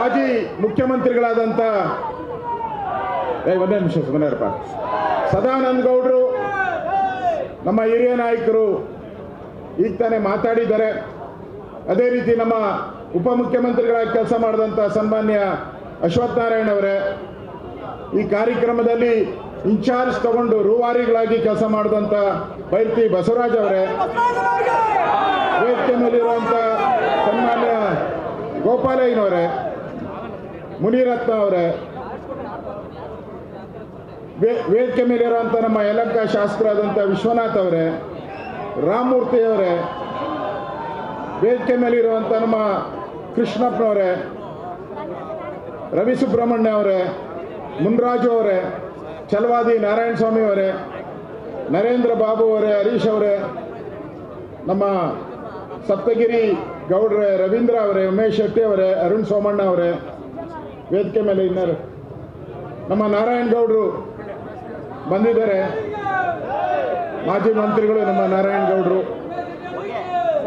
ಮಾಜಿ ಮುಖ್ಯಮಂತ್ರಿಗಳಾದಂಥ ಒಂದೇ ನಿಮಿಷ ಸುಮ್ಮನೆರಪ್ಪ ಸದಾನಂದ ಗೌಡರು ನಮ್ಮ ಹಿರಿಯ ನಾಯಕರು ಈಗ ತಾನೇ ಮಾತಾಡಿದ್ದಾರೆ. ಅದೇ ರೀತಿ ನಮ್ಮ ಉಪಮುಖ್ಯಮಂತ್ರಿಗಳಾಗಿ ಕೆಲಸ ಮಾಡಿದಂಥ ಸನ್ಮಾನ್ಯ ಅಶ್ವಥ್ ನಾರಾಯಣ ಅವರೇ, ಈ ಕಾರ್ಯಕ್ರಮದಲ್ಲಿ ಇನ್ಚಾರ್ಜ್ ತಗೊಂಡು ರೂವಾರಿಗಳಾಗಿ ಕೆಲಸ ಮಾಡಿದಂಥ ಬೈರ್ತಿ ಬಸವರಾಜ್ ಅವರೇ, ವೇದಿಕೆ ಮೇಲಿರುವಂಥ ಸನ್ಮಾನ್ಯ ಗೋಪಾಲಯ್ಯನವರೇ, ಮುನಿರತ್ನ ಅವರೇ, ವೇದಿಕೆ ಮೇಲಿರುವಂಥ ನಮ್ಮ ಯಲಹಂಕ ಶಾಸಕರಾದಂಥ ವಿಶ್ವನಾಥ್ ಅವರೇ, ರಾಮಮೂರ್ತಿ ಅವರೇ, ವೇದಿಕೆ ಮೇಲಿರುವಂಥ ನಮ್ಮ ಕೃಷ್ಣಪ್ಪನವರೇ, ರವಿ ಸುಬ್ರಹ್ಮಣ್ಯ ಅವರೇ, ಮುನ್ರಾಜು ಅವರೇ, ಛಲವಾದಿ ನಾರಾಯಣ ಸ್ವಾಮಿ ಅವರೇ, ನರೇಂದ್ರ ಬಾಬು ಅವರೇ, ಹರೀಶ್ ಅವರೇ, ನಮ್ಮ ಸಪ್ತಗಿರಿ ಗೌಡ್ರೆ, ರವೀಂದ್ರ ಅವರೇ, ಉಮೇಶ್ ಶೆಟ್ಟಿ ಅವರೇ, ಅರುಣ್ ಸೋಮಣ್ಣ ಅವರೇ, ವೇದಿಕೆ ಮೇಲೆ ಇನ್ನರು ನಮ್ಮ ನಾರಾಯಣ ಗೌಡರು ಬಂದಿದ್ದಾರೆ, ಮಾಜಿ ಮಂತ್ರಿಗಳು ನಮ್ಮ ನಾರಾಯಣ ಗೌಡರು,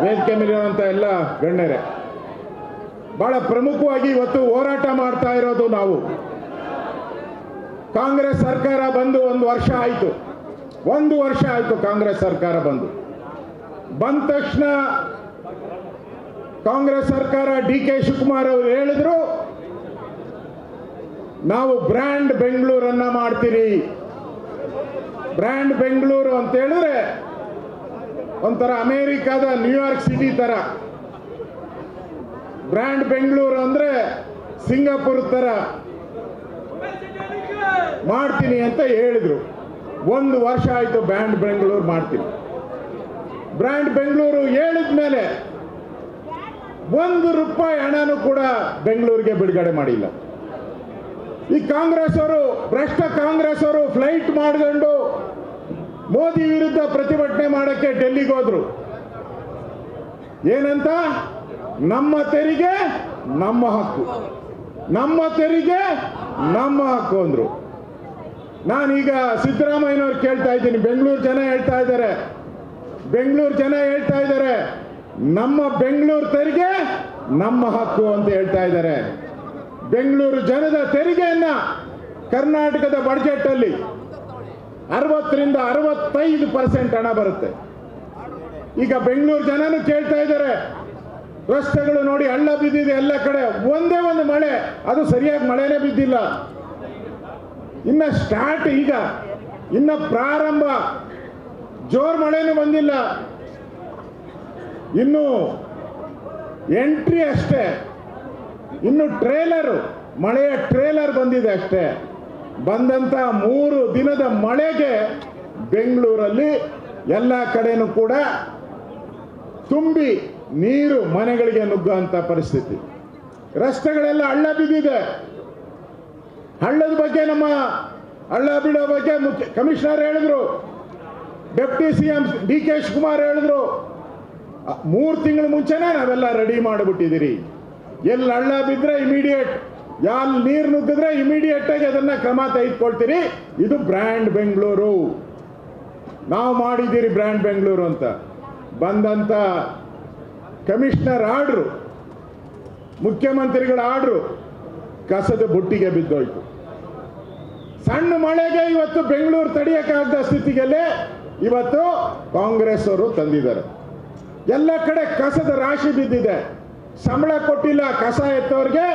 ವೇದಿಕೆ ಮೇಲಿರುವಂಥ ಎಲ್ಲ ಗಣ್ಯರೇ, ಬಹಳ ಪ್ರಮುಖವಾಗಿ ಇವತ್ತು ಹೋರಾಟ ಮಾಡ್ತಾ ಇರೋದು ನಾವು. ಕಾಂಗ್ರೆಸ್ ಸರ್ಕಾರ ಬಂದು ಒಂದು ವರ್ಷ ಆಯಿತು. ಕಾಂಗ್ರೆಸ್ ಸರ್ಕಾರ ಬಂದ ತಕ್ಷಣ ಕಾಂಗ್ರೆಸ್ ಸರ್ಕಾರ DK ಶಿವಕುಮಾರ್ ಅವರು ಹೇಳಿದ್ರು, ನಾವು ಬ್ರ್ಯಾಂಡ್ ಬೆಂಗಳೂರನ್ನ ಮಾಡ್ತೀರಿ. ಬ್ರ್ಯಾಂಡ್ ಬೆಂಗಳೂರು ಅಂತ ಹೇಳಿದ್ರೆ ಒಂಥರ ಅಮೆರಿಕಾದ ನ್ಯೂಯಾರ್ಕ್ ಸಿಟಿ ತರ, ಬ್ರ್ಯಾಂಡ್ ಬೆಂಗಳೂರು ಅಂದ್ರೆ ಸಿಂಗಾಪುರ್ ತರ ಮಾಡ್ತೀನಿ ಅಂತ ಹೇಳಿದ್ರು. ಒಂದು ವರ್ಷ ಆಯ್ತು ಬ್ರ್ಯಾಂಡ್ ಬೆಂಗಳೂರು ಮಾಡ್ತೀನಿ. ಬ್ರ್ಯಾಂಡ್ ಬೆಂಗಳೂರು ಹೇಳಿದ ಮೇಲೆ ₹1 ಹಣನೂ ಕೂಡ ಬೆಂಗಳೂರಿಗೆ ಬಿಡುಗಡೆ ಮಾಡಿಲ್ಲ. ಈ ಕಾಂಗ್ರೆಸ್ ಅವರು, ಭ್ರಷ್ಟ ಕಾಂಗ್ರೆಸ್ ಅವರು ಫ್ಲೈಟ್ ಮಾಡಿಕೊಂಡು ಮೋದಿ ವಿರುದ್ಧ ಪ್ರತಿಭಟನೆ ಮಾಡಕ್ಕೆ ಡೆಲ್ಲಿಗೆ ಹೋದ್ರು. ಏನಂತ? ನಮ್ಮ ತೆರಿಗೆ ನಮ್ಮ ಹಕ್ಕು, ನಮ್ಮ ತೆರಿಗೆ ನಮ್ಮ ಹಕ್ಕು ಅಂದ್ರು. ನಾನೀಗ ಸಿದ್ದರಾಮಯ್ಯನವ್ರು ಕೇಳ್ತಾ ಇದ್ದೀನಿ, ಬೆಂಗಳೂರು ಜನ ಹೇಳ್ತಾ ಇದ್ದಾರೆ ನಮ್ಮ ಬೆಂಗಳೂರು ತೆರಿಗೆ ನಮ್ಮ ಹಕ್ಕು ಅಂತ ಹೇಳ್ತಾ ಇದ್ದಾರೆ. ಬೆಂಗಳೂರು ಜನದ ತೆರಿಗೆಯನ್ನ ಕರ್ನಾಟಕದ ಬಡ್ಜೆಟ್ ಅಲ್ಲಿ 60ರಿಂದ 65% ಹಣ ಬರುತ್ತೆ. ಈಗ ಬೆಂಗಳೂರು ಜನನು ಕೇಳ್ತಾ ಇದ್ದಾರೆ, ರಸ್ತೆಗಳು ನೋಡಿ ಹಳ್ಳ ಬಿದ್ದಿದೆ ಎಲ್ಲ ಕಡೆ, ಒಂದೇ ಒಂದು ಮಳೆ, ಅದು ಸರಿಯಾಗಿ ಮಳೆನೇ ಬಿದ್ದಿಲ್ಲ. ಇನ್ನ ಸ್ಟಾರ್ಟ್, ಈಗ ಇನ್ನ ಪ್ರಾರಂಭ, ಜೋರ್ ಮಳೆನೂ ಬಂದಿಲ್ಲ, ಇನ್ನು ಎಂಟ್ರಿ ಅಷ್ಟೇ, ಇನ್ನು ಟ್ರೇಲರ್, ಮಳೆಯ ಟ್ರೇಲರ್ ಬಂದಿದೆ ಅಷ್ಟೇ. ಬಂದಂತ 3 ದಿನದ ಮಳೆಗೆ ಬೆಂಗಳೂರಲ್ಲಿ ಎಲ್ಲ ಕಡೆನೂ ಕೂಡ ತುಂಬಿ ನೀರು ಮನೆಗಳಿಗೆ ನುಗ್ಗುವಂತ ಪರಿಸ್ಥಿತಿ. ರಸ್ತೆಗಳೆಲ್ಲ ಹಳ್ಳ ಬಿದ್ದಿದೆ. ಹಳ್ಳದ ಬಗ್ಗೆ, ನಮ್ಮ ಹಳ್ಳ ಬಿಡೋ ಬಗ್ಗೆ ಕಮಿಷನರ್ ಹೇಳಿದ್ರು, ಡೆಪ್ಟಿ CM DK ಶಿವಕುಮಾರ್ ಹೇಳಿದ್ರು, 3 ತಿಂಗಳ ಮುಂಚೆನೇ ನಾವೆಲ್ಲ ರೆಡಿ ಮಾಡಿಬಿಟ್ಟಿದ್ದೀರಿ. ಎಲ್ಲಿ ಹಳ್ಳ ಬಿದ್ದರೆ ಇಮಿಡಿಯೇಟ್, ಎಲ್ಲಿ ನೀರು ನುಗ್ಗಿದ್ರೆ ಇಮಿಡಿಯೇಟ್ ಆಗಿ ಅದನ್ನ ಕ್ರಮ ತೆಗೆದುಕೊಳ್ತೀರಿ. ಇದು ಬ್ರ್ಯಾಂಡ್ ಬೆಂಗಳೂರು, ನಾವು ಮಾಡಿದ್ದೀರಿ ಬ್ರ್ಯಾಂಡ್ ಬೆಂಗಳೂರು ಅಂತ. ಬಂದಂತ ಕಮಿಷನರ್ ಆರ್ಡ್ರು, ಮುಖ್ಯಮಂತ್ರಿಗಳ ಆರ್ಡ್ರು ಕಸದ ಬುಟ್ಟಿಗೆ ಬಿದ್ದೋಯ್ತು. ಸಣ್ಣ ಮಳೆಗೆ ಇವತ್ತು ಬೆಂಗಳೂರು ತಡೆಯಕ್ಕಾಗದ ಸ್ಥಿತಿಗೆಲ್ಲೇ ಇವತ್ತು ಕಾಂಗ್ರೆಸ್ ಅವರು ತಂದಿದ್ದಾರೆ. ಎಲ್ಲ ಕಡೆ ಕಸದ ರಾಶಿ ಬಿದ್ದಿದೆ. ಸಂಬಳ ಕೊಟ್ಟಿಲ್ಲ ಕಸ ಎತ್ತವ್ರಿಗೆ,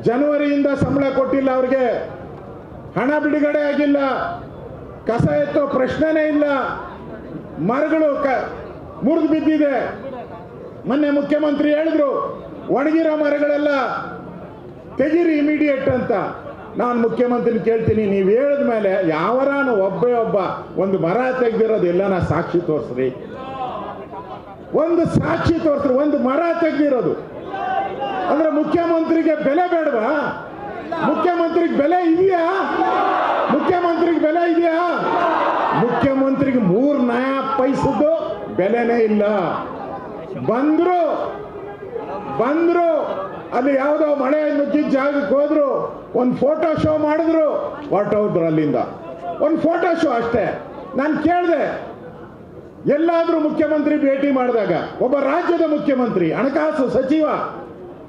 ಜನವರಿಯಿಂದ ಸಂಬಳ ಕೊಟ್ಟಿಲ್ಲ ಅವ್ರಿಗೆ, ಹಣ ಬಿಡುಗಡೆ ಆಗಿಲ್ಲ, ಕಸ ಎತ್ತೋ ಪ್ರಶ್ನೆನೇ ಇಲ್ಲ, ಮರಗಳು ಮುರಿದು ಬಿದ್ದಿದೆ. ಮೊನ್ನೆ ಮುಖ್ಯಮಂತ್ರಿ ಹೇಳಿದ್ರು, ಒಣಗಿರೋ ಮರಗಳೆಲ್ಲ ತೆಗೀರಿ ಇಮಿಡಿಯೇಟ್ ಅಂತ. ನಾನು ಮುಖ್ಯಮಂತ್ರಿ ಕೇಳ್ತೀನಿ, ನೀವು ಹೇಳಿದ ಮೇಲೆ ಯಾವರಾನು ಒಬ್ಬ ಒಂದು ಮರ ತೆಗೆದಿರೋದು ಎಲ್ಲನ ಸಾಕ್ಷಿ ತೋರಿಸ್ರಿ, ಒಂದು ಸಾಕ್ಷಿ ತೋರಿಸ್ರಿ, ಒಂದು ಮರ ತೆಗೆದಿರೋದು. ಅಂದ್ರೆ ಮುಖ್ಯಮಂತ್ರಿಗೆ ಬೆಲೆ ಬೇಡವಾ? ಮುಖ್ಯಮಂತ್ರಿಗೆ ಬೆಲೆ ಇದೆಯಾ? ಮುಖ್ಯಮಂತ್ರಿಗೆ ಬೆಲೆ ಇದೆಯಾ? ಮುಖ್ಯಮಂತ್ರಿಗೆ 3 ನಯಾ ಪೈಸದ್ದು ಬೆಲೆನೇ ಇಲ್ಲ. ಬಂದ್ರು ಅಲ್ಲಿ ಯಾವುದೋ ಮಳೆ ನುಗ್ಗಿದ ಜಾಗಕ್ಕೆ ಹೋದ್ರು, ಒಂದು ಫೋಟೋ ಶೋ ಮಾಡಿದ್ರು, ಹೊರಟೋದ್ರು ಅಲ್ಲಿಂದ. ಒಂದು ಫೋಟೋ ಶೋ ಅಷ್ಟೇ. ನಾನು ಕೇಳಿದೆ, ಎಲ್ಲಾದ್ರೂ ಮುಖ್ಯಮಂತ್ರಿ ಭೇಟಿ ಮಾಡಿದಾಗ ಒಬ್ಬ ರಾಜ್ಯದ ಮುಖ್ಯಮಂತ್ರಿ, ಹಣಕಾಸು ಸಚಿವ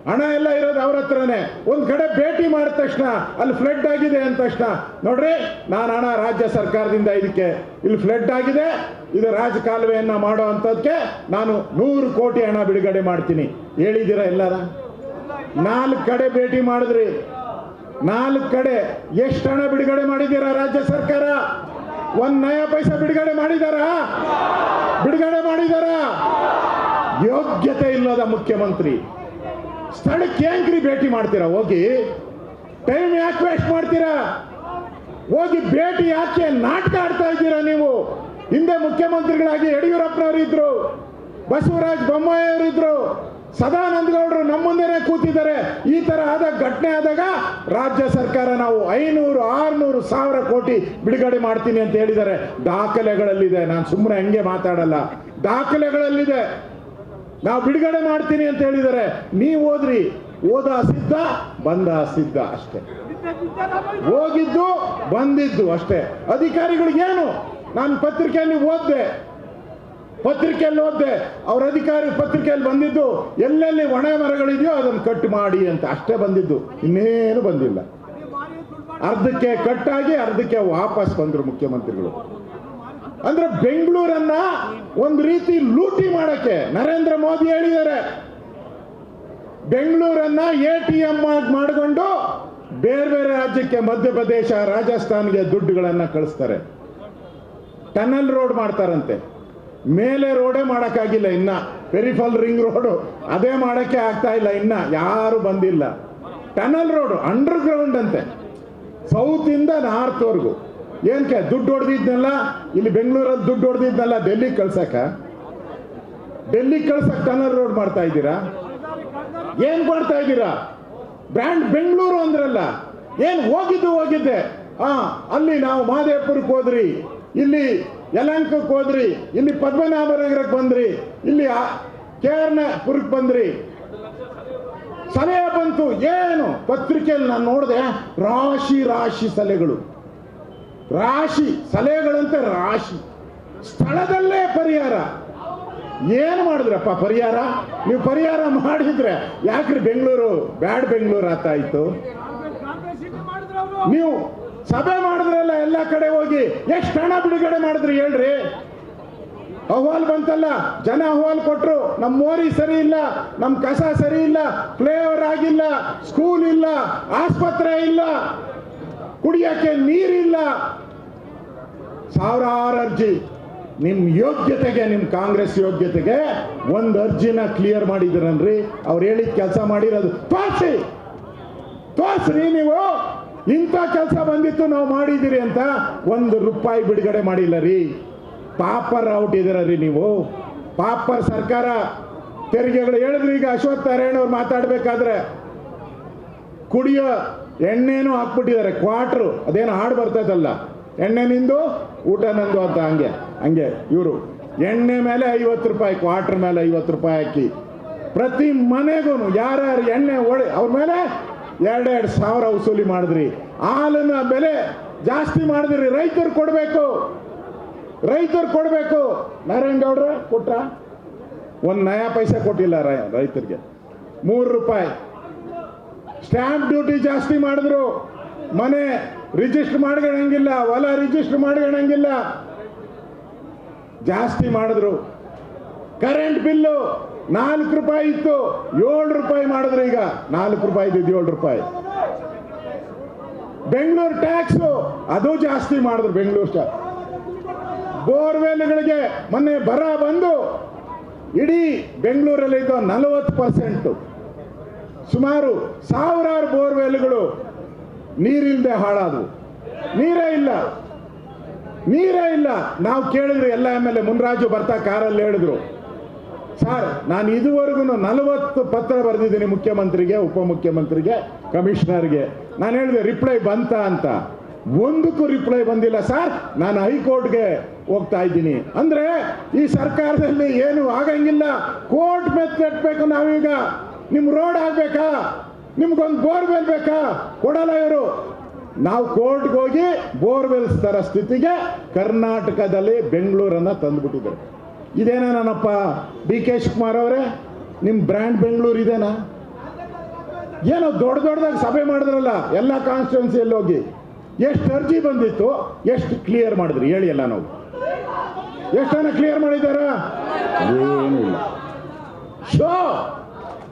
ಹಣ ಎಲ್ಲ ಇರೋದು ಅವ್ರ ಹತ್ರನೇ. ಒಂದು ಕಡೆ ಭೇಟಿ ಮಾಡಿದ ತಕ್ಷಣ ಅಲ್ಲಿ ಫ್ಲಡ್ ಆಗಿದೆ ಅಂದ ತಕ್ಷಣ ನೋಡ್ರಿ ನಾನು ಹಣ ರಾಜ್ಯ ಸರ್ಕಾರದಿಂದ ಇದಕ್ಕೆ ಇಲ್ಲಿ ಫ್ಲಡ್ ಆಗಿದೆ, ಇದು ರಾಜಕಾಲುವೆಯನ್ನ ಮಾಡೋ ಅಂಥದ್ಕೆ ನಾನು 100 ಕೋಟಿ ಹಣ ಬಿಡುಗಡೆ ಮಾಡ್ತೀನಿ ಹೇಳಿದ್ದೀರಾ ಎಲ್ಲಾರ? 4 ಕಡೆ ಭೇಟಿ ಮಾಡಿದ್ರಿ, 4 ಕಡೆ ಎಷ್ಟು ಹಣ ಬಿಡುಗಡೆ ಮಾಡಿದ್ದೀರಾ ರಾಜ್ಯ ಸರ್ಕಾರ? 1 ನಯ ಪೈಸಾ ಬಿಡುಗಡೆ ಮಾಡಿದಾರಾ? ಬಿಡುಗಡೆ ಮಾಡಿದಾರಾ? ಯೋಗ್ಯತೆ ಇಲ್ಲದ ಮುಖ್ಯಮಂತ್ರಿ. ಸ್ಥಳಕ್ಕೆ ಹೆಂಗ್ರಿ ಭೇಟಿ ಮಾಡ್ತೀರಾ? ಹೋಗಿ ಟೈಮ್ ಯಾಕೆ ವೇಸ್ಟ್ ಮಾಡ್ತೀರಾ? ಹೋಗಿ ಭೇಟಿ ಯಾಕೆ ನಾಟಕ ಆಡ್ತಾ ಇದ್ದೀರಾ ನೀವು? ಹಿಂದೆ ಮುಖ್ಯಮಂತ್ರಿಗಳಾಗಿ ಯಡಿಯೂರಪ್ಪನವರು ಇದ್ರು, ಬಸವರಾಜ ಬೊಮ್ಮಾಯಿ ಅವರಿದ್ರು, ಸದಾನಂದ ಗೌಡರು ನಮ್ಮ ಮುಂದೆನೆ ಕೂತಿದ್ದಾರೆ. ಈ ತರ ಆದ ಘಟನೆ ಆದಾಗ ರಾಜ್ಯ ಸರ್ಕಾರ ನಾವು 500, 600, 1000 ಕೋಟಿ ಬಿಡುಗಡೆ ಮಾಡ್ತೀನಿ ಅಂತ ಹೇಳಿದ್ದಾರೆ. ದಾಖಲೆಗಳಲ್ಲಿದೆ, ನಾನು ಸುಮ್ಮನೆ ಹಂಗೆ ಮಾತಾಡಲ್ಲ, ದಾಖಲೆಗಳಲ್ಲಿದೆ. ನಾವು ಬಿಡುಗಡೆ ಮಾಡ್ತೀನಿ ಅಂತ ಹೇಳಿದ್ದಾರೆ. ನೀವು ಹೋದ್ರಿ, ಓದ ಸಿದ್ಧ ಬಂದ ಸಿದ್ಧ ಅಷ್ಟೇ, ಹೋಗಿದ್ದು ಬಂದಿದ್ದು ಅಷ್ಟೇ. ಅಧಿಕಾರಿಗಳಿಗೇನು? ನಾನು ಪತ್ರಿಕೆಯಲ್ಲಿ ಓದ್ದೆ ಅವ್ರ ಅಧಿಕಾರಿ ಪತ್ರಿಕೆಯಲ್ಲಿ ಬಂದಿದ್ದು ಎಲ್ಲೆಲ್ಲಿ ಒಣ ಮರಗಳಿದೆಯೋ ಅದನ್ನು ಕಟ್ ಮಾಡಿ ಅಂತ ಅಷ್ಟೇ ಬಂದಿದ್ದು, ಇನ್ನೇನು ಬಂದಿಲ್ಲ. ಅರ್ಧಕ್ಕೆ ಕಟ್ಟಾಗಿ ಅರ್ಧಕ್ಕೆ ವಾಪಸ್ ಬಂದ್ರು ಮುಖ್ಯಮಂತ್ರಿಗಳು. ಅಂದ್ರೆ ಬೆಂಗಳೂರನ್ನ ಒಂದು ರೀತಿ ಲೂಟಿ ಮಾಡಕ್ಕೆ ನರೇಂದ್ರ ಮೋದಿ ಹೇಳಿದ್ದಾರೆ. ಬೆಂಗಳೂರನ್ನ ATM ಮಾಡಿಕೊಂಡು ಬೇರೆ ಬೇರೆ ರಾಜ್ಯಕ್ಕೆ, ಮಧ್ಯಪ್ರದೇಶ, ರಾಜಸ್ಥಾನ್ಗೆ ದುಡ್ಡುಗಳನ್ನ ಕಳಿಸ್ತಾರೆ. ಟನಲ್ ರೋಡ್ ಮಾಡ್ತಾರಂತೆ, ಮೇಲೆ ರೋಡೇ ಮಾಡಕ್ಕಾಗಿಲ್ಲ ಇನ್ನ. ಪೆರಿಫಲ್ ರಿಂಗ್ ರೋಡ್ ಅದೇ ಮಾಡಕ್ಕೆ ಆಗ್ತಾ ಇಲ್ಲ, ಇನ್ನ ಯಾರು ಬಂದಿಲ್ಲ. ಟನಲ್ ರೋಡ್ ಅಂಡರ್ ಗ್ರೌಂಡ್ ಅಂತೆ, ಸೌತ್ ಇಂದ ನಾರ್ತ್ ವರ್ಗು. ಏನಕ್ಕೆ ದುಡ್ಡು ಹೊಡೆದಿದ್ನಲ್ಲ ಇಲ್ಲಿ ಬೆಂಗಳೂರಲ್ಲಿ, ದುಡ್ಡು ಹೊಡೆದಿದ್ನಲ್ಲ ಡೆಲ್ಲಿಗೆ ಕಳ್ಸಕ್ ಟನಲ್ ರೋಡ್ ಮಾಡ್ತಾ ಇದ್ದೀರಾ? ಏನ್ ಮಾಡ್ತಾ ಇದ್ದೀರಾ? ಬ್ರ್ಯಾಂಡ್ ಬೆಂಗಳೂರು ಅಂದ್ರಲ್ಲ, ಏನ್ ಹೋಗಿದ್ದೆ. ಅಲ್ಲಿ ನಾವು ಮಹದೇವಪುರಕ್ಕೆ ಹೋದ್ರಿ, ಇಲ್ಲಿ ಯಲಹಂಕಕ್ಕೆ ಹೋದ್ರಿ, ಇಲ್ಲಿ ಪದ್ಮನಾಭನಗರಕ್ಕೆ ಬಂದ್ರಿ, ಇಲ್ಲಿ KR-ಪುರಕ್ಕೆ ಬಂದ್ರಿ, ಸಲಹೆ ಬಂತು. ಏನು ಪತ್ರಿಕೆಯಲ್ಲಿ ನಾನು ನೋಡಿದೆ, ರಾಶಿ ಸಲಹೆಗಳು, ಸಲಹೆಗಳಂತೆ ರಾಶಿ. ಸ್ಥಳದಲ್ಲೇ ಪರಿಹಾರ. ಏನು ಮಾಡಿದ್ರಪ್ಪ ಪರಿಹಾರ? ನೀವು ಪರಿಹಾರ ಮಾಡಿದ್ರೆ ಯಾಕ್ರಿ ಬೆಂಗಳೂರು ಬ್ಯಾಡ್ ಬೆಂಗಳೂರು ಆಗ್ತಾ ಇತ್ತು? ನೀವು ಸಭೆ ಮಾಡಿದ್ರಲ್ಲ ಎಲ್ಲ ಕಡೆ ಹೋಗಿ, ಎಷ್ಟು ಹಣ ಬಿಡುಗಡೆ ಮಾಡಿದ್ರಿ ಹೇಳ್ರಿ? ಅಹವಾಲ್ ಬಂತಲ್ಲ, ಜನ ಅಹವಾಲ್ ಕೊಟ್ರು, ನಮ್ಮ ಮೋರಿ ಸರಿ ಇಲ್ಲ, ನಮ್ಮ ಕಸ ಸರಿ ಇಲ್ಲ, ಫ್ಲೇವರ್ ಆಗಿಲ್ಲ, ಸ್ಕೂಲ್ ಇಲ್ಲ, ಆಸ್ಪತ್ರೆ ಇಲ್ಲ, ಕುಡಿಯಕ್ಕೆ ನೀರಿಲ್ಲ. 1000 ಅರ್ಜಿ. ನಿಮ್ ಯೋಗ್ಯತೆಗೆ, ನಿಮ್ ಕಾಂಗ್ರೆಸ್ ಯೋಗ್ಯತೆಗೆ ಒಂದು ಅರ್ಜಿನ ಕ್ಲಿಯರ್ ಮಾಡಿದ್ರನ್ರಿ. ಅವ್ರು ಹೇಳಿದ ಕೆಲಸ ಮಾಡಿರೋದು ತೋರ್ಸ್ರಿ. ನೀವು ಇಂಥ ಕೆಲಸ ಬಂದಿತ್ತು ನಾವು ಮಾಡಿದಿರಿ ಅಂತ 1 ರೂಪಾಯಿ ಬಿಡುಗಡೆ ಮಾಡಿಲ್ಲ ರೀ. ಪಾಪರ್ ಔಟ್ ಇದೀರ ರೀ ನೀವು. ಪಾಪರ್ ಸರ್ಕಾರ. ತೆರಿಗೆಗಳು ಹೇಳಿದ್ರು. ಈಗ ಅಶ್ವತ್ಥ ನಾರಾಯಣ ಅವ್ರು ಮಾತಾಡ್ಬೇಕಾದ್ರೆ ಕುಡಿಯೋ ಎಣ್ಣೆನೂ ಹಾಕ್ಬಿಟ್ಟಿದ್ದಾರೆ, ಕ್ವಾರ್ಟ್ರು. ಅದೇನು ಹಾಡು ಬರ್ತದಲ್ಲ, ಎಣ್ಣೆ ನಿಂದು ಊಟ ನಂದು ಅಂತ. ಹಂಗೆ ಇವರು ಎಣ್ಣೆ ಮೇಲೆ 50 ರೂಪಾಯಿ, ಕ್ವಾರ್ಟರ್ ಮೇಲೆ 50 ರೂಪಾಯಿ ಹಾಕಿ ಪ್ರತಿ ಮನೆಗೂ ಯಾರ್ಯಾರು ಎಣ್ಣೆ ಅವ್ರ ಮೇಲೆ 2,2 ಸಾವಿರ ವಸೂಲಿ ಮಾಡಿದ್ರಿ. ಹಾಲಿನ ಬೆಲೆ ಜಾಸ್ತಿ ಮಾಡಿದ್ರಿ. ರೈತರು ಕೊಡ್ಬೇಕು. ನಾರಾಯಣ ಗೌಡ್ರ ಕೊಟ್ರ? 1 ನಯಾ ಪೈಸೆ ಕೊಟ್ಟಿಲ್ಲ ರೈತರಿಗೆ. 3 ರೂಪಾಯಿ ಸ್ಟ್ಯಾಂಪ್ ಡ್ಯೂಟಿ ಜಾಸ್ತಿ ಮಾಡಿದ್ರು. ಮನೆ ರಿಜಿಸ್ಟರ್ ಮಾಡ್ಕೊಳಂಗಿಲ್ಲ, ಹೊಲ ರಿಜಿಸ್ಟರ್ ಮಾಡ್ಕೊಳಂಗಿಲ್ಲ, ಜಾಸ್ತಿ ಮಾಡಿದ್ರು. ಕರೆಂಟ್ ಬಿಲ್ಲು 4 ರೂಪಾಯಿ ಇತ್ತು, 7 ರೂಪಾಯಿ ಮಾಡಿದ್ರು. ಈಗ 4 ರೂಪಾಯಿ ಇದ್ದು 7 ರೂಪಾಯಿ. ಬೆಂಗಳೂರು ಟ್ಯಾಕ್ಸ್ ಅದು ಜಾಸ್ತಿ ಮಾಡಿದ್ರು. ಬೆಂಗಳೂರು ಟ್ಯಾಕ್ಸ್. ಬೋರ್ವೆಲ್ಗಳಿಗೆ ಮೊನ್ನೆ ಬರ ಬಂದು ಇಡೀ ಬೆಂಗಳೂರಲ್ಲಿ ಇದ್ದ 40%, ಸುಮಾರು 1000 ಬೋರ್ವೆಲ್ಗಳು ನೀರಿಲ್ಲದೆ ಹಾಳಾದವು. ನೀರೇ ಇಲ್ಲ. ನಾವು ಕೇಳಿದ್ರು ಎಲ್ಲ MLA ಮುನ್ರಾಜು ಬರ್ತಾ ಕಾರಲ್ಲಿ ಹೇಳಿದ್ರು, ಸರ್ ನಾನು ಇದುವರೆಗೂ 40 ಪತ್ರ ಬರೆದಿದ್ದೀನಿ ಮುಖ್ಯಮಂತ್ರಿಗೆ, ಉಪಮುಖ್ಯಮಂತ್ರಿಗೆ, ಕಮಿಷನರ್ಗೆ. ನಾನು ಹೇಳಿದೆ ರಿಪ್ಲೈ ಬಂತ ಅಂತ. ಒಂದಕ್ಕೂ ರಿಪ್ಲೈ ಬಂದಿಲ್ಲ ಸರ್, ನಾನು ಹೈಕೋರ್ಟ್ಗೆ ಹೋಗ್ತಾ ಇದ್ದೀನಿ. ಅಂದ್ರೆ ಈ ಸರ್ಕಾರದಲ್ಲಿ ಏನು ಆಗಂಗಿಲ್ಲ. ಕೋರ್ಟ್ ಮೆತ್ತಬೇಕು. ನಾವೀಗ ನಿಮ್ ರೋಡ್ ಆಗ್ಬೇಕಾ, ನಿಮ್ಗೊಂದು ಬೋರ್ವೆಲ್ ಬೇಕಾ? ಕೊಡಲ್ಲ ಇವರು. ನಾವು ಕೋರ್ಟ್ಗೆ ಹೋಗಿ ಬೋರ್ವೆಲ್ಸ್ ತರ ಸ್ಥಿತಿಗೆ ಕರ್ನಾಟಕದಲ್ಲಿ ಬೆಂಗಳೂರನ್ನ ತಂದ್ಬಿಟ್ಟಿದ್ದಾರೆ. ಇದೇನಪ್ಪ DK ಶಿವಕುಮಾರ್ ಅವರೇ, ನಿಮ್ ಬ್ರ್ಯಾಂಡ್ ಬೆಂಗಳೂರು ಇದೇನಾ? ಏನೋ ದೊಡ್ಡದಾಗಿ ಸಭೆ ಮಾಡಿದ್ರಲ್ಲ ಎಲ್ಲ ಕಾನ್ಸ್ಟಿಟ್ಯೂನ್ಸಿಯಲ್ಲಿ ಹೋಗಿ, ಎಷ್ಟು ಅರ್ಜಿ ಬಂದಿತ್ತು, ಎಷ್ಟು ಕ್ಲಿಯರ್ ಮಾಡಿದ್ರಿ ಹೇಳಿ ಎಲ್ಲ ನಾವು? ಎಷ್ಟನ್ನ ಕ್ಲಿಯರ್ ಮಾಡಿದಾರ? ಏನಿಲ್ಲ. ಶೋ,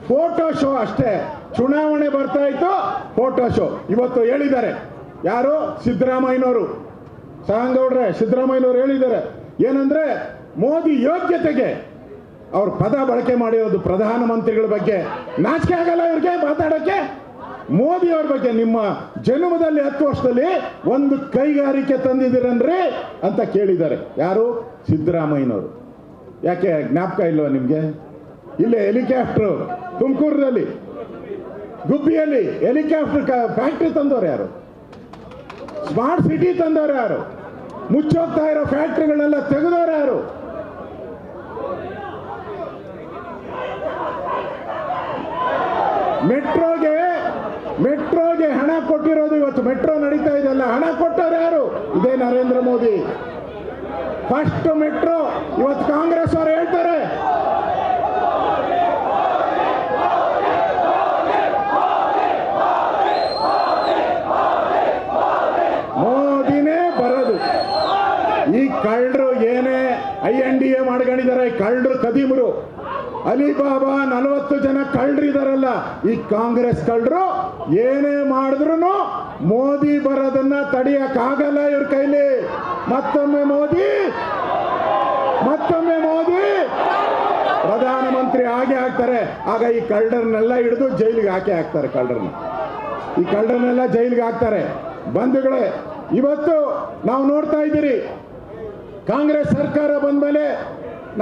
ಫೋಟೋ ಶೋ ಅಷ್ಟೇ. ಚುನಾವಣೆ ಬರ್ತಾ ಇತ್ತು, ಫೋಟೋ ಶೋ. ಇವತ್ತು ಹೇಳಿದ್ದಾರೆ ಯಾರು? ಸಿದ್ದರಾಮಯ್ಯನವರು, ಸಾಂಗೌಡ್ರೆ ಸಿದ್ದರಾಮಯ್ಯನವರು ಹೇಳಿದ್ದಾರೆ ಏನಂದ್ರೆ, ಮೋದಿ ಯೋಗ್ಯತೆಗೆ ಅವ್ರ ಪದ ಬಳಕೆ ಮಾಡಿರೋದು ಪ್ರಧಾನಮಂತ್ರಿಗಳ ಬಗ್ಗೆ. ನಾಚಿಕೆ ಆಗಲ್ಲ ಇವ್ರಿಗೆ ಮಾತಾಡಕ್ಕೆ? ಮೋದಿ ಅವ್ರ ಬಗ್ಗೆ ನಿಮ್ಮ ಜನ್ಮದಲ್ಲಿ 10 ವರ್ಷದಲ್ಲಿ ಒಂದು ಕೈಗಾರಿಕೆ ತಂದಿದ್ದೀರನ್ರಿ ಅಂತ ಕೇಳಿದ್ದಾರೆ. ಯಾರು? ಸಿದ್ದರಾಮಯ್ಯನವರು. ಯಾಕೆ ಜ್ಞಾಪಕ ಇಲ್ವಾ ನಿಮ್ಗೆ? ಇಲ್ಲೇ ಹೆಲಿಕಾಪ್ಟರ್ ತುಮಕೂರಿನಲ್ಲಿ ಗುಬ್ಬಿಯಲ್ಲಿ ಹೆಲಿಕಾಪ್ಟರ್ ಫ್ಯಾಕ್ಟ್ರಿ ತಂದವರು ಯಾರು? ಸ್ಮಾರ್ಟ್ ಸಿಟಿ ತಂದವರು ಯಾರು? ಮುಚ್ಚೋಗ್ತಾ ಇರೋ ಫ್ಯಾಕ್ಟ್ರಿಗಳನ್ನೆಲ್ಲ ತೆಗೆದವರು ಯಾರು? ಮೆಟ್ರೋಗೆ ಹಣ ಕೊಟ್ಟಿರೋದು. ಇವತ್ತು ಮೆಟ್ರೋ ನಡೀತಾ ಇದೆಯಲ್ಲ, ಹಣ ಕೊಟ್ಟವ್ರು ಯಾರು? ಇದೇ ನರೇಂದ್ರ ಮೋದಿ. First metro. ಇವತ್ತು ಕಾಂಗ್ರೆಸ್ ಅವರು ಹೇಳ್ತಾರೆ ಮೋದಿನೇ ಬರೋದು. ಈ ಕಳ್ಳರು ಏನೇ INDA ಮಾಡ್ಕೊಂಡಿದ್ದಾರೆ, ಕಳ್ಳರು ಕದೀಮರು. ಅಲಿಬಾಬಾ 40 ಜನ ಕಳ್ಳರಿದಾರಲ್ಲ, ಈ ಕಾಂಗ್ರೆಸ್ ಕಳ್ಳರು ಏನೇ ಮಾಡಿದ್ರು ಮೋದಿ ಬರೋದನ್ನ ತಡೆಯಕ್ಕಾಗಲ್ಲ ಇವ್ರ ಕೈಲಿ. ಮತ್ತೊಮ್ಮೆ ಮೋದಿ ಪ್ರಧಾನಮಂತ್ರಿ ಆಗೇ ಆಗ್ತಾರೆ. ಆಗ ಈ ಕಳ್ಳರನ್ನೆಲ್ಲ ಹಿಡಿದು ಜೈಲಿಗೆ ಹಾಕ್ತಾರೆ. ಈ ಕಳ್ಳರನ್ನೆಲ್ಲ ಜೈಲಿಗೆ ಹಾಕ್ತಾರೆ. ಬಂಧುಗಳೇ, ಇವತ್ತು ನಾವು ನೋಡ್ತಾ ಇದ್ದೀರಿ, ಕಾಂಗ್ರೆಸ್ ಸರ್ಕಾರ ಬಂದ ಮೇಲೆ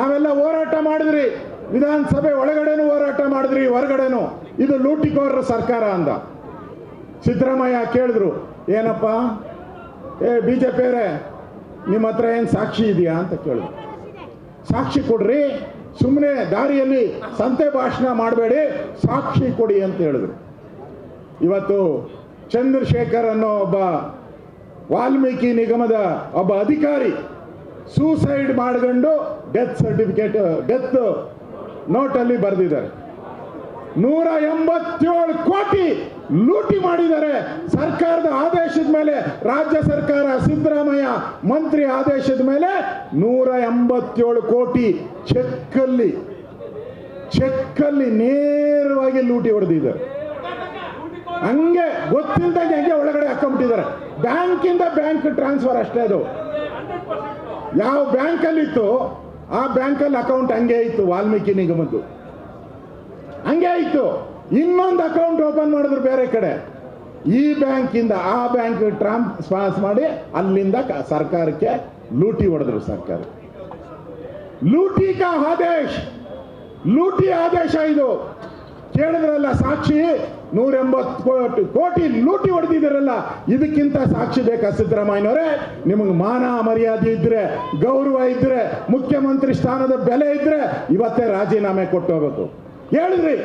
ನಾವೆಲ್ಲ ಹೋರಾಟ ಮಾಡಿದ್ರಿ. ವಿಧಾನಸಭೆ ಒಳಗಡೆನೂ ಹೋರಾಟ ಮಾಡಿದ್ರಿ, ಹೊರಗಡೆನೂ. ಇದು ಲೂಟಿಕೋರರ ಸರ್ಕಾರ ಅಂದ. ಸಿದ್ದರಾಮಯ್ಯ ಕೇಳಿದ್ರು, ಏನಪ್ಪ ಬಿಜೆಪಿಯವರೇ ನಿಮ್ಮ ಹತ್ರ ಏನು ಸಾಕ್ಷಿ ಇದೆಯಾ ಅಂತ ಕೇಳಿದ್ರು. ಸಾಕ್ಷಿ ಕೊಡ್ರಿ, ಸುಮ್ಮನೆ ದಾರಿಯಲ್ಲಿ ಸಂತೆ ಭಾಷಣ ಮಾಡಬೇಡಿ, ಸಾಕ್ಷಿ ಕೊಡಿ ಅಂತ ಹೇಳಿದ್ರು. ಇವತ್ತು ಚಂದ್ರಶೇಖರ್ ಅನ್ನೋ ಒಬ್ಬ ವಾಲ್ಮೀಕಿ ನಿಗಮದ ಒಬ್ಬ ಅಧಿಕಾರಿ ಸೂಸೈಡ್ ಮಾಡ್ಕೊಂಡು ಡೆತ್ ಸರ್ಟಿಫಿಕೇಟ್, ಡೆತ್ ನೋಟಲ್ಲಿ ಬರೆದಿದ್ದಾರೆ. 187 ಕೋಟಿ ಲೂಟಿ ಮಾಡಿದ್ದಾರೆ. ಸರ್ಕಾರದ ಆದೇಶದ ಮೇಲೆ, ರಾಜ್ಯ ಸರ್ಕಾರ ಸಿದ್ದರಾಮಯ್ಯ ಮಂತ್ರಿ ಆದೇಶದ ಮೇಲೆ 187 ಕೋಟಿ ಚೆಕ್ಕಲ್ಲಿ ನೇರವಾಗಿ ಲೂಟಿ ಹೊಡೆದಿದ್ದಾರೆ. ಹಂಗೆ ಗೊತ್ತಿಲ್ದಂಗೆ ಹಂಗೆ ಒಳಗಡೆ ಹಾಕೊಂಡ್ಬಿಟ್ಟಿದ್ದಾರೆ. ಬ್ಯಾಂಕಿಂದ ಬ್ಯಾಂಕ್ ಟ್ರಾನ್ಸ್ಫರ್ ಅಷ್ಟೇ. ಅದು ಯಾವ ಬ್ಯಾಂಕಲ್ಲಿತ್ತು ಆ ಬ್ಯಾಂಕಲ್ಲಿ ಅಕೌಂಟ್ ಹಂಗೆ ಇತ್ತು. ವಾಲ್ಮೀಕಿ ನಿಗಮದ್ದು ಹಂಗೆ ಇತ್ತು. ಇನ್ನೊಂದು ಅಕೌಂಟ್ ಓಪನ್ ಮಾಡಿದ್ರು ಬೇರೆ ಕಡೆ. ಈ ಬ್ಯಾಂಕಿಂದ ಆ ಬ್ಯಾಂಕ್ ಟ್ರಾನ್ಸ್ಫರ್ ಮಾಡಿ ಅಲ್ಲಿಂದ ಸರ್ಕಾರಕ್ಕೆ ಲೂಟಿ ಹೊಡೆದ್ರು. ಸರ್ಕಾರ ಲೂಟಿ ಆದೇಶ ಇದು. ಕೇಳಿದ್ರಲ್ಲ ಸಾಕ್ಷಿ, 180 ಕೋಟಿ ಲೂಟಿ ಹೊಡೆದಿದ್ದೀರಲ್ಲ, ಇದಕ್ಕಿಂತ ಸಾಕ್ಷಿ ಬೇಕಾ ಸಿದ್ದರಾಮಯ್ಯನವರೇ? ನಿಮಗೆ ಮಾನ ಮರ್ಯಾದೆ ಇದ್ರೆ, ಗೌರವ ಇದ್ರೆ, ಮುಖ್ಯಮಂತ್ರಿ ಸ್ಥಾನದ ಬೆಲೆ ಇದ್ರೆ ಇವತ್ತೇ ರಾಜೀನಾಮೆ ಕೊಟ್ಟು ಹೋಗ್ಬೇಕು. ಹೇಳಿದ್ರಿ,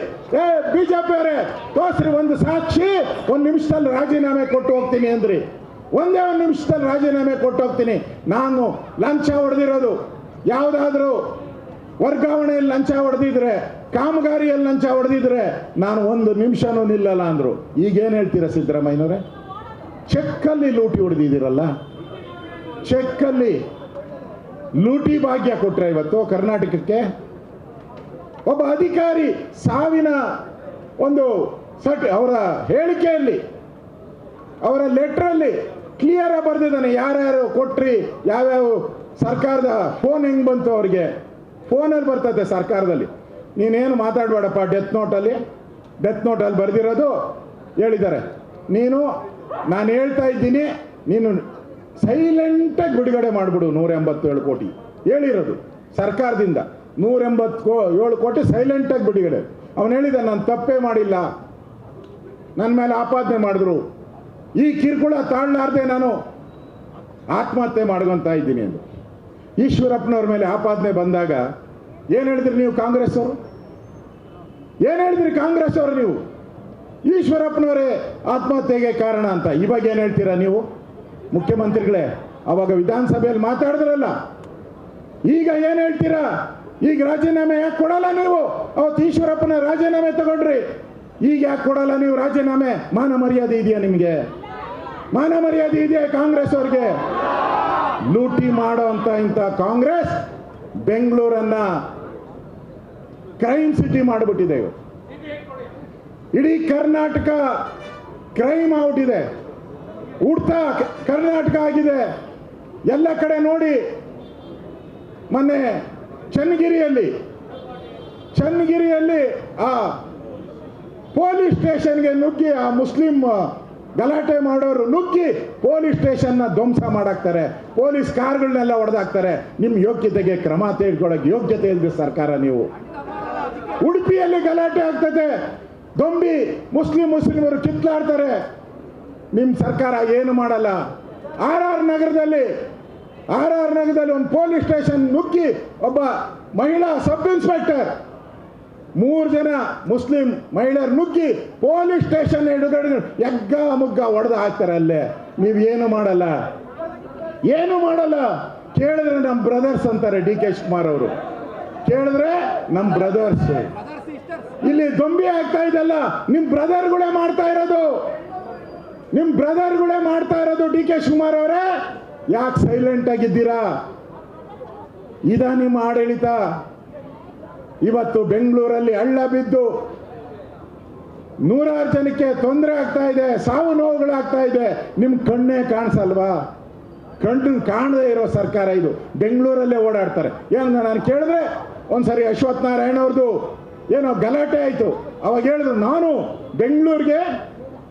ಬಿಜೆಪಿ ಅವರೇ ತೋರ್ಸ್ರಿ ಒಂದು ಸಾಕ್ಷಿ, 1 ನಿಮಿಷದಲ್ಲಿ ರಾಜೀನಾಮೆ ಕೊಟ್ಟು ಹೋಗ್ತೀನಿ ಅಂದ್ರಿ. ಒಂದೇ 1 ನಿಮಿಷದಲ್ಲಿ ರಾಜೀನಾಮೆ ಕೊಟ್ಟು ಹೋಗ್ತೀನಿ. ನಾನು ಲಂಚ ಹೊಡೆದಿರೋದು, ಯಾವುದಾದ್ರೂ ವರ್ಗಾವಣೆಯಲ್ಲಿ ಲಂಚ ಹೊಡೆದಿದ್ರೆ, ಕಾಮಗಾರಿಯಲ್ಲಿ ಲಂಚ ಹೊಡೆದಿದ್ರೆ ನಾನು 1 ನಿಮಿಷನೂ ನಿಲ್ಲಲ್ಲ ಅಂದ್ರು. ಈಗೇನು ಹೇಳ್ತೀರಾ ಸಿದ್ದರಾಮಯ್ಯನವರೇ? ಚೆಕ್ಕಲ್ಲಿ ಲೂಟಿ ಹೊಡೆದಿದ್ದೀರಲ್ಲ, ಚೆಕ್ಕಲ್ಲಿ ಲೂಟಿ ಭಾಗ್ಯ ಕೊಟ್ರೆ ಇವತ್ತು ಕರ್ನಾಟಕಕ್ಕೆ. ಒಬ್ಬ ಅಧಿಕಾರಿ ಸಾವಿನ ಒಂದು ಅವರ ಹೇಳಿಕೆಯಲ್ಲಿ, ಅವರ ಲೆಟ್ರಲ್ಲಿ ಕ್ಲಿಯರ್ ಆಗಿ ಬರ್ದಿದ್ದಾನೆ ಯಾರ್ಯಾರು ಕೊಟ್ರಿ, ಯಾವ್ಯಾವ ಸರ್ಕಾರದ ಫೋನ್ ಹೆಂಗ್ ಬಂತು ಅವ್ರಿಗೆ. ಫೋನಲ್ಲಿ ಬರ್ತದೆ ಸರ್ಕಾರದಲ್ಲಿ. ನೀನೇನು ಮಾತಾಡಬೇಡಪ್ಪ, ಡೆತ್ ನೋಟಲ್ಲಿ ಬರೆದಿರೋದು ಹೇಳಿದ್ದಾರೆ. ನಾನು ಹೇಳ್ತಾ ಇದ್ದೀನಿ, ನೀನು ಸೈಲೆಂಟಾಗಿ ಬಿಡುಗಡೆ ಮಾಡಿಬಿಡು 187 ಕೋಟಿ ಹೇಳಿರೋದು ಸರ್ಕಾರದಿಂದ. 187 ಕೋಟಿ ಸೈಲೆಂಟಾಗಿ ಬಿಡುಗಡೆ. ಅವನು ಹೇಳಿದ, ನಾನು ತಪ್ಪೇ ಮಾಡಿಲ್ಲ, ನನ್ನ ಮೇಲೆ ಆಪಾದನೆ ಮಾಡಿದ್ರು, ಈ ಕಿರುಕುಳ ತಾಳಲಾರ್ದೆ ನಾನು ಆತ್ಮಹತ್ಯೆ ಮಾಡ್ಕೊತಾ ಇದ್ದೀನಿ ಎಂದು. ಈಶ್ವರಪ್ಪನವ್ರ ಮೇಲೆ ಆಪಾದನೆ ಬಂದಾಗ ಏನು ಹೇಳಿದ್ರಿ ನೀವು ಕಾಂಗ್ರೆಸ್ ಅವರು? ಏನು ಹೇಳಿದ್ರಿ ಕಾಂಗ್ರೆಸ್ ಅವರು? ನೀವು ಈಶ್ವರಪ್ಪನವರೇ ಆತ್ಮಹತ್ಯೆಗೆ ಕಾರಣ ಅಂತ. ಇವಾಗ ಏನು ಹೇಳ್ತೀರಾ ನೀವು ಮುಖ್ಯಮಂತ್ರಿಗಳೇ? ಅವಾಗ ವಿಧಾನಸಭೆಯಲ್ಲಿ ಮಾತಾಡಿದ್ರಲ್ಲ, ಈಗ ಏನು ಹೇಳ್ತೀರಾ? ಈಗ ರಾಜೀನಾಮೆ ಯಾಕೆ ಕೊಡಲ್ಲ ನೀವು? ಅವತ್ತು ಈಶ್ವರಪ್ಪನ ರಾಜೀನಾಮೆ ತಗೊಂಡ್ರಿ, ಈಗ ಯಾಕೆ ಕೊಡಲ್ಲ ನೀವು ರಾಜೀನಾಮೆ? ಮಾನ ಮರ್ಯಾದೆ ಇದೆಯಾ ನಿಮಗೆ? ಮಾನ ಮರ್ಯಾದೆ ಇದೆಯಾ ಕಾಂಗ್ರೆಸ್ ಅವ್ರಿಗೆ? ಲೂಟಿ ಮಾಡೋ ಅಂತ ಇಂಥ ಕಾಂಗ್ರೆಸ್ ಬೆಂಗಳೂರನ್ನ ಕ್ರೈಮ್ ಸಿಟಿ ಮಾಡಿಬಿಟ್ಟಿದೆ. ಇಡೀ ಕರ್ನಾಟಕ ಕ್ರೈಮ್ ಔಟ್ ಇದೆ, ಉಡ್ತಾ ಕರ್ನಾಟಕ ಆಗಿದೆ. ಎಲ್ಲ ಕಡೆ ನೋಡಿ, ಮೊನ್ನೆ ಚನ್ನಗಿರಿಯಲ್ಲಿ ಆ ಪೊಲೀಸ್ ಸ್ಟೇಷನ್ಗೆ ನುಗ್ಗಿ ಆ ಮುಸ್ಲಿಂ ಗಲಾಟೆ ಮಾಡೋರು ನುಗ್ಗಿ ಪೊಲೀಸ್ ಸ್ಟೇಷನ್ನ ಧ್ವಂಸ ಮಾಡಾಕ್ತಾರೆ, ಪೊಲೀಸ್ ಕಾರ್ಗಳನ್ನೆಲ್ಲ ಹೊಡೆದಾಕ್ತಾರೆ. ನಿಮ್ಮ ಯೋಗ್ಯತೆಗೆ ಕ್ರಮ ತೆಗೆದುಕೊಳ್ಳೋಕೆ ಯೋಗ್ಯತೆ ಇಲ್ಲದೆ ಸರ್ಕಾರ ನೀವು. ಉಡುಪಿಯಲ್ಲಿ ಗಲಾಟೆ ಆಗ್ತದೆ, ದೊಂಬಿ ಮುಸ್ಲಿಮರು ಕಿತ್ಲಾಡ್ತಾರೆ, ನಿಮ್ಮ ಸರ್ಕಾರ ಏನು ಮಾಡಲ್ಲ. ಆರ್ ಆರ್ ನಗರದಲ್ಲಿ ಒಂದು ಪೊಲೀಸ್ ಸ್ಟೇಷನ್ ನುಗ್ಗಿ ಒಬ್ಬ ಮಹಿಳಾ ಸಬ್ ಇನ್ಸ್ಪೆಕ್ಟರ್ 3 ಜನ ಮುಸ್ಲಿಂ ಮಹಿಳೆಯರು ನುಗ್ಗಿ ಪೊಲೀಸ್ ಸ್ಟೇಷನ್ ಎದುರುಗಡೆ ಎಗ್ಗ ಮುಗ್ಗ ಹೊಡೆದು ಹಾಕ್ತಾರೆ. ಅಲ್ಲೇ ನೀವು ಏನು ಮಾಡಲ್ಲ. ಕೇಳಿದ್ರೆ ನಮ್ಮ ಬ್ರದರ್ಸ್ ಅಂತಾರೆ ಡಿ ಕೆ ಶಿವಕುಮಾರ್ ಅವರು. ಕೇಳಿದ್ರೆ ನಮ್ಮ ಬ್ರದರ್ಸ್. ಇಲ್ಲಿ ದೊಂಬಿ ಆಗ್ತಾ ಇದಲ್ಲ, ನಿಮ್ಮ ಬ್ರದರ್ಗಳೇ ಮಾಡ್ತಾ ಇರೋದು. ಡಿ ಕೆ ಶಿವಕುಮಾರ್ ಅವರೇ ಯಾಕೆ ಸೈಲೆಂಟ್ ಆಗಿದ್ದೀರಾ? ಇದ ನಿಮ್ಮ ಆಡಳಿತ. ಇವತ್ತು ಬೆಂಗಳೂರಲ್ಲಿ ಹಳ್ಳ ಬಿದ್ದು 100 ಜನಕ್ಕೆ ತೊಂದರೆ ಆಗ್ತಾ ಇದೆ, ಸಾವು ನೋವುಗಳಾಗ್ತಾ ಇದೆ. ನಿಮ್ ಕಣ್ಣೇ ಕಾಣಿಸಲ್ವಾ? ಕಣ್ಣು ಕಾಣದೇ ಇರೋ ಸರ್ಕಾರ ಇದು. ಬೆಂಗಳೂರಲ್ಲೇ ಓಡಾಡ್ತಾರೆ. ಏನು ನಾನು ಕೇಳಿದ್ರೆ ಒಂದ್ಸರಿ ಅಶ್ವಥ್ ನಾರಾಯಣ ಅವ್ರದ್ದು ಏನೋ ಗಲಾಟೆ ಆಯ್ತು. ಅವಾಗ ಹೇಳಿದ್ರು ನಾನು ಬೆಂಗಳೂರಿಗೆ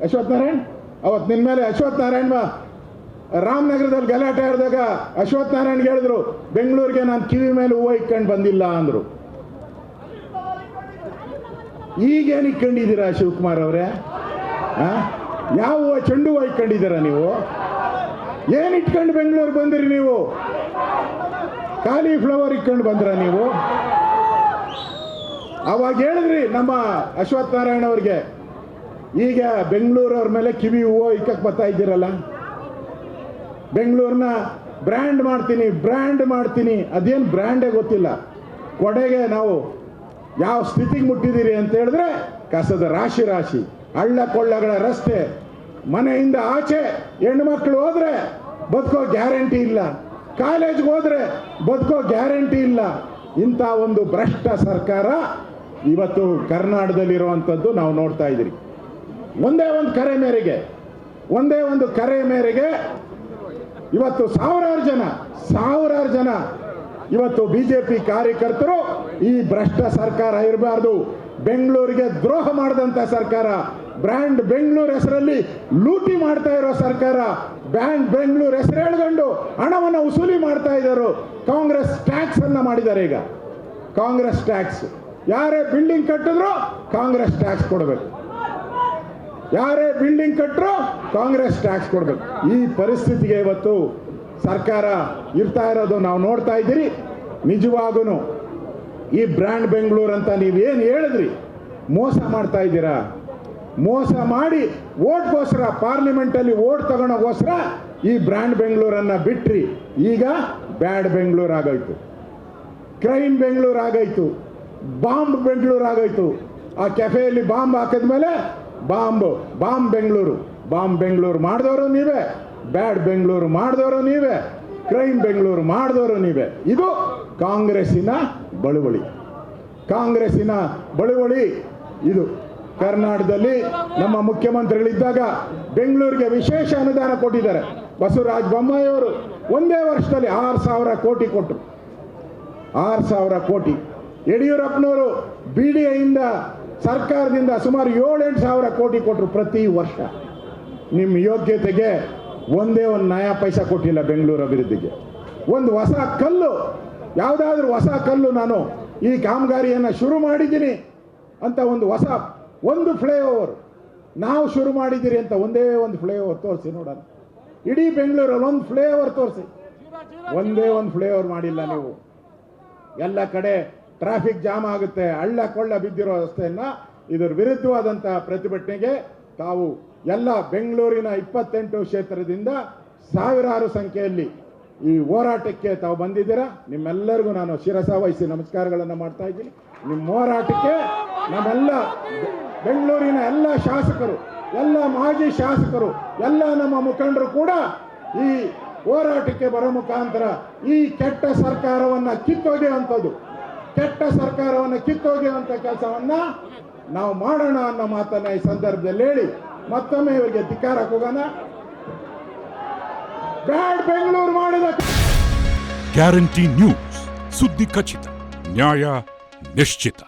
ಅಶ್ವಥ್ ನಾರಾಯಣ್ ಅವತ್ತು ನಿನ್ನ ಮೇಲೆ ಅಶ್ವಥ್ ನಾರಾಯಣ್ ರಾಮನಗರದಲ್ಲಿ ಗಲಾಟೆ ಆಡಿದಾಗ ಅಶ್ವಥ್ ನಾರಾಯಣ್ ಹೇಳಿದ್ರು ಬೆಂಗಳೂರಿಗೆ ನಾನು ಕಿವಿ ಮೇಲೆ ಹೂವು ಇಟ್ಕೊಂಡು ಬಂದಿಲ್ಲ ಅಂದ್ರು. ಈಗೇನು ಇಟ್ಕೊಂಡಿದ್ದೀರಾ ಶಿವಕುಮಾರ್ ಅವರೇ? ಯಾವ ಚೆಂಡು ಹೂವು ಇಟ್ಕೊಂಡಿದ್ದೀರಾ ನೀವು? ಏನು ಇಟ್ಕೊಂಡು ಬೆಂಗಳೂರು ಬಂದಿರಿ ನೀವು? ಕಾಲಿಫ್ಲವರ್ ಇಟ್ಕೊಂಡು ಬಂದ್ರ ನೀವು? ಅವಾಗ ಹೇಳಿದ್ರಿ ನಮ್ಮ ಅಶ್ವಥ್ ನಾರಾಯಣ ಅವ್ರಿಗೆ, ಈಗ ಬೆಂಗಳೂರವ್ರ ಮೇಲೆ ಕಿವಿ ಹೂವು ಇಕ್ಕಕ್ಕೆ ಬರ್ತಾ ಇದ್ದೀರಲ್ಲ, ಬೆಂಗಳೂರನ್ನ ಬ್ರ್ಯಾಂಡ್ ಮಾಡ್ತೀನಿ. ಅದೇನು ಬ್ರ್ಯಾಂಡೇ ಗೊತ್ತಿಲ್ಲ. ಕೊಡೆಗೆ ನಾವು ಯಾವ ಸ್ಥಿತಿಗೆ ಮುಟ್ಟಿದ್ದೀರಿ ಅಂತ ಹೇಳಿದ್ರೆ ಕಸದ ರಾಶಿ, ಹಳ್ಳ ಕೊಳ್ಳಗಳ ರಸ್ತೆ, ಮನೆಯಿಂದ ಆಚೆ ಹೆಣ್ಣುಮಕ್ಕಳು ಹೋದ್ರೆ ಬದುಕೋ ಗ್ಯಾರಂಟಿ ಇಲ್ಲ, ಕಾಲೇಜ್ಗೆ ಹೋದ್ರೆ ಬದುಕೋ ಗ್ಯಾರಂಟಿ ಇಲ್ಲ. ಇಂಥ ಒಂದು ಭ್ರಷ್ಟ ಸರ್ಕಾರ ಇವತ್ತು ಕರ್ನಾಟಕದಲ್ಲಿರುವಂಥದ್ದು ನಾವು ನೋಡ್ತಾ ಇದ್ದೀರಿ. ಒಂದೇ ಒಂದು ಕರೆ ಮೇರೆಗೆ ಇವತ್ತು ಸಾವಿರಾರು ಜನ ಇವತ್ತು ಬಿಜೆಪಿ ಕಾರ್ಯಕರ್ತರು ಈ ಭ್ರಷ್ಟ ಸರ್ಕಾರ ಇರಬಾರ್ದು, ಬೆಂಗಳೂರಿಗೆ ದ್ರೋಹ ಮಾಡಿದಂಥ ಸರ್ಕಾರ, ಬ್ರ್ಯಾಂಡ್ ಬೆಂಗಳೂರು ಹೆಸರಲ್ಲಿ ಲೂಟಿ ಮಾಡ್ತಾ ಇರೋ ಸರ್ಕಾರ, ಬೆಂಗಳೂರು ಹೆಸರು ಹೇಳ್ಕೊಂಡು ಹಣವನ್ನು ವಸೂಲಿ ಮಾಡ್ತಾ ಇದ್ದಾರೆ. ಕಾಂಗ್ರೆಸ್ ಟ್ಯಾಕ್ಸ್ ಅನ್ನ ಮಾಡಿದ್ದಾರೆ. ಈಗ ಕಾಂಗ್ರೆಸ್ ಟ್ಯಾಕ್ಸ್, ಯಾರೇ ಬಿಲ್ಡಿಂಗ್ ಕಟ್ಟಿದ್ರು ಕಾಂಗ್ರೆಸ್ ಟ್ಯಾಕ್ಸ್ ಕೊಡಬೇಕು, ಯಾರೇ ಬಿಲ್ಡಿಂಗ್ ಕಟ್ಟರು ಕಾಂಗ್ರೆಸ್ ಟ್ಯಾಕ್ಸ್ ಕೊಡಬೇಕು. ಈ ಪರಿಸ್ಥಿತಿಗೆ ಇವತ್ತು ಸರ್ಕಾರ ಇರ್ತಾ ಇರೋದು ನಾವು ನೋಡ್ತಾ ಇದ್ದೀರಿ. ನಿಜವಾಗೂ ಈ ಬ್ರ್ಯಾಂಡ್ ಬೆಂಗಳೂರು ಅಂತ ನೀವೇನು ಹೇಳಿದ್ರಿ, ಮೋಸ ಮಾಡ್ತಾ ಇದ್ದೀರಾ. ಮೋಸ ಮಾಡಿ ಓಟ್ಗೋಸ್ಕರ, ಪಾರ್ಲಿಮೆಂಟಲ್ಲಿ ಓಟ್ ತಗೊಳಗೋಸ್ಕರ ಈ ಬ್ರ್ಯಾಂಡ್ ಬೆಂಗಳೂರನ್ನ ಬಿಟ್ರಿ. ಈಗ ಬ್ಯಾಡ್ ಬೆಂಗಳೂರು ಆಗೋಯ್ತು, ಕ್ರೈಮ್ ಬೆಂಗಳೂರು ಆಗೋಯ್ತು, ಬಾಂಬ್ ಬೆಂಗಳೂರು ಆಗೋಯ್ತು. ಆ ಕೆಫೆಯಲ್ಲಿ ಬಾಂಬ್ ಹಾಕಿದ್ಮೇಲೆ ಬಾಂಬ್ ಬೆಂಗಳೂರು ಮಾಡಿದವರು ನೀವೇ, ಬ್ಯಾಡ್ ಬೆಂಗಳೂರು ಮಾಡಿದವರು ನೀವೇ, ಕ್ರೈಮ್ ಬೆಂಗಳೂರು ಮಾಡಿದವರು ನೀವೇ. ಇದು ಕಾಂಗ್ರೆಸ್ಸಿನ ಬಳುವಳಿ. ಇದು ಕರ್ನಾಟಕದಲ್ಲಿ ನಮ್ಮ ಮುಖ್ಯಮಂತ್ರಿಗಳಿದ್ದಾಗ ಬೆಂಗಳೂರಿಗೆ ವಿಶೇಷ ಅನುದಾನ ಕೊಟ್ಟಿದ್ದಾರೆ. ಬಸವರಾಜ ಬೊಮ್ಮಾಯಿ ಅವರು ಒಂದೇ ವರ್ಷದಲ್ಲಿ 6,000 ಕೋಟಿ ಕೊಟ್ಟರು. 6,000 ಕೋಟಿ. ಯಡಿಯೂರಪ್ಪನವರು ಬಿಡಿಎಯಿಂದ ಸರ್ಕಾರದಿಂದ ಸುಮಾರು 7-8 ಸಾವಿರ ಕೋಟಿ ಕೊಟ್ಟರು ಪ್ರತಿ ವರ್ಷ. ನಿಮ್ಮ ಯೋಗ್ಯತೆಗೆ ಒಂದೇ ಒಂದು ನಯಾ ಪೈಸಾ ಕೊಟ್ಟಿಲ್ಲ ಬೆಂಗಳೂರು ಅಭಿವೃದ್ಧಿಗೆ. ಒಂದು ಹೊಸ ಕಲ್ಲು, ಯಾವುದಾದ್ರೂ ಹೊಸ ಕಲ್ಲು ನಾನು ಈ ಕಾಮಗಾರಿಯನ್ನು ಶುರು ಮಾಡಿದ್ದೀನಿ ಅಂತ ಒಂದು ಫ್ಲೈಓವರ್ ನಾವು ಶುರು ಮಾಡಿದ್ದೀರಿ ಅಂತ ಒಂದೇ ಒಂದು ಫ್ಲೈಓವರ್ ತೋರಿಸಿ ನೋಡೋಣ. ಇಡೀ ಬೆಂಗಳೂರಲ್ಲಿ ಒಂದು ಫ್ಲೈಓವರ್ ತೋರಿಸಿ. ಒಂದೇ ಒಂದು ಫ್ಲೈಓವರ್ ಮಾಡಿಲ್ಲ ನೀವು. ಎಲ್ಲ ಕಡೆ ಟ್ರಾಫಿಕ್ ಜಾಮ್ ಆಗುತ್ತೆ, ಹಳ್ಳ ಕೊಳ್ಳ ಬಿದ್ದಿರೋ ರಸ್ತೆಯನ್ನು. ಇದರ ವಿರುದ್ಧವಾದಂಥ ಪ್ರತಿಭಟನೆಗೆ ತಾವು ಎಲ್ಲ ಬೆಂಗಳೂರಿನ 28 ಕ್ಷೇತ್ರದಿಂದ ಸಾವಿರಾರು ಸಂಖ್ಯೆಯಲ್ಲಿ ಈ ಹೋರಾಟಕ್ಕೆ ತಾವು ಬಂದಿದ್ದೀರಾ. ನಿಮ್ಮೆಲ್ಲರಿಗೂ ನಾನು ಶಿರಸ ವಹಿಸಿ ನಮಸ್ಕಾರಗಳನ್ನು ಮಾಡ್ತಾ ಇದ್ದೀನಿ. ನಿಮ್ಮ ಹೋರಾಟಕ್ಕೆ ನಮ್ಮೆಲ್ಲ ಬೆಂಗಳೂರಿನ ಎಲ್ಲ ಶಾಸಕರು, ಎಲ್ಲ ಮಾಜಿ ಶಾಸಕರು, ಎಲ್ಲ ನಮ್ಮ ಮುಖಂಡರು ಕೂಡ ಈ ಹೋರಾಟಕ್ಕೆ ಬರೋ ಮುಖಾಂತರ ಈ ಕೆಟ್ಟ ಸರ್ಕಾರವನ್ನು ಕಿತ್ತೊಗೆಯುವಂಥದ್ದು, ಕೆಟ್ಟ ಸರ್ಕಾರವನ್ನು ಕಿತ್ತೊಗೆಯುವಂಥ ಕೆಲಸವನ್ನ ನಾವು ಮಾಡೋಣ ಅನ್ನೋ ಮಾತನ್ನ ಈ ಸಂದರ್ಭದಲ್ಲಿ ಹೇಳಿ ಮತ್ತೊಮ್ಮೆ ಇವರಿಗೆ ಧಿಕ್ಕಾರ ಹೋಗೋಣ. ಬ್ಯಾಡ್ ಬೆಂಗಳೂರು ಮಾಡಿದ ಗ್ಯಾರಂಟಿ ನ್ಯೂಸ್, ಸುದ್ದಿ ಖಚಿತ, ನ್ಯಾಯ ನಿಶ್ಚಿತ.